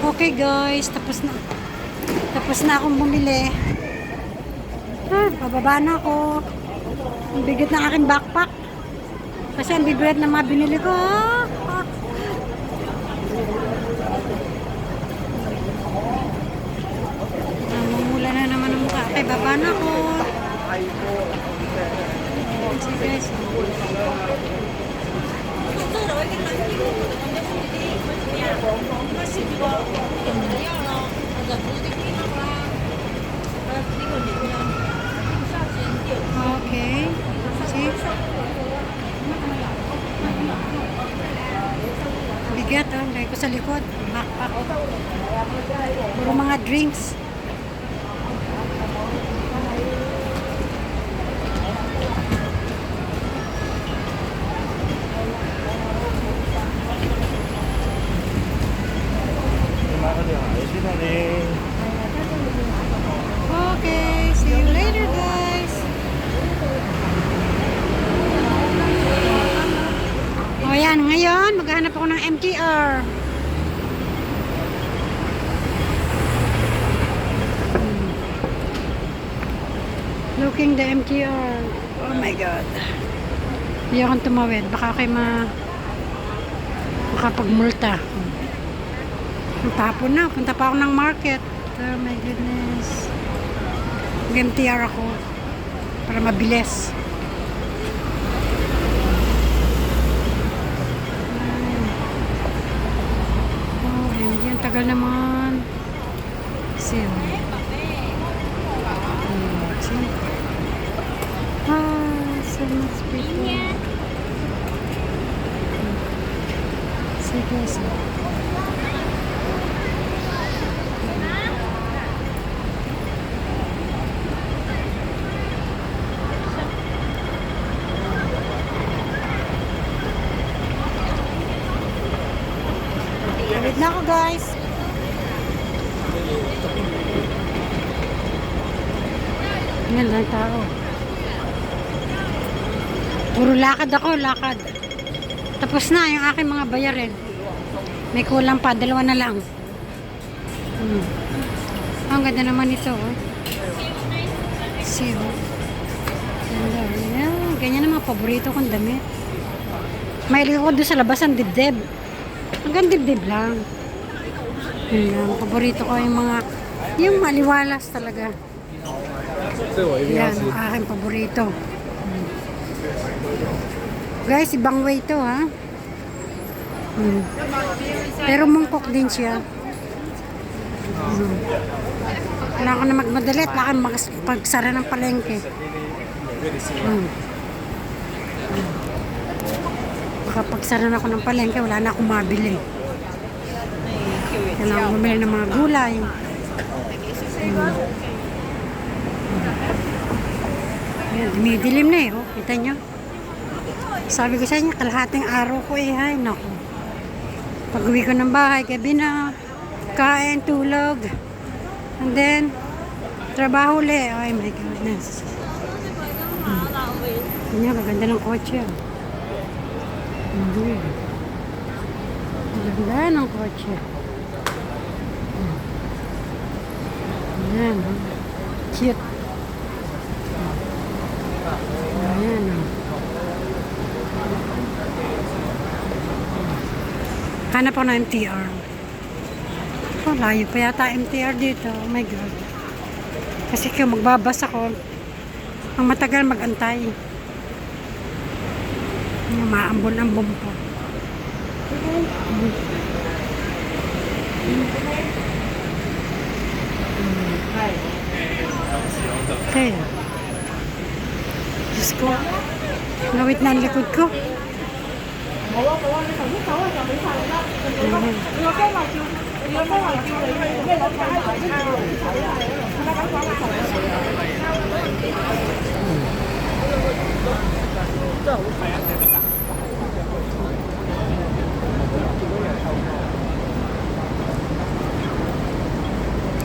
Okay guys, tapos na akong bumili. Bababa na ako. Ang bigat ng aking backpack. Kasi ang bigat ng mga binili ko. Namumula na naman ang mukha. Okay, baba na ako. See guys. Okay. See? Bigat, oh. Lagay ko sa likod. Backpack. Puro mga drinks. Okay, see you later guys. O yan, ngayon maghahanap ako ng MTR. Looking the MTR. Oh my god. Hindi akong tumawid. Baka kayo makapagmulta. Ang tapon na. Punta pa ako ng market. Oh my goodness. Mag-MTR ako. Para mabilis. Oh, MG. Ang tagal naman. See. So much people. See guys. Balik na ako guys. Yan lang tao. Puro lakad ako, lakad. Tapos na yung aking mga bayarin. May kulang pa, 2 na lang. Ang ganda naman ito. Oh. See, oh. Ganda. Yan. Ganyan ang mga paborito kong damit. Mahilig ako doon sa labas ang dibdib. Hanggang dibdib lang. Yan. Paborito ko yung maliwalas talaga. Yan, ang aking paborito. Guys, ibang way ito ha. Pero mungkok din siya. Wala ko na magmadali at wala ka pagsara ng palengke. Baka pagsara na ako ng palengke, wala na akong mabili. Kailangan bumili ng mga gulay. Ayan, dumidilim na eh. Oh, kita nyo? Sabi ko sa inyo, kalahating araw ko eh. Ay, naku. Pag uwi ko ng bahay, gabi na. Kain, tulog. And then, trabaho ulit. Oh my goodness. Yan, maganda ng kotse. Maganda ng kotse. Yan. Cute. Ayan. Hanap ako ng MTR. Oh, layo pa yata MTR dito. Oh my God. Kasi kung magbabas ako, ang matagal mag-antay. Maambon-ambon po. Okay. Diyos ko. Nawit na ang likod ko.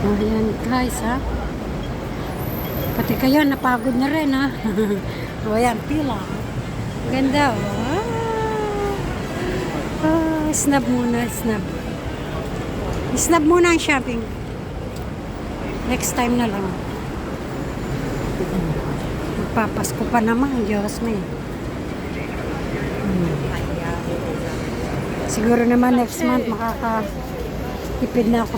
Ayan guys ha. Pati kayo napagod na rin ha. O ayan, pila. Ganda oh. Snap muna, snap. Snap muna ang shopping. Next time na lang. Magpapasko pa naman, Diyos me. Siguro naman next month makakatipid na ako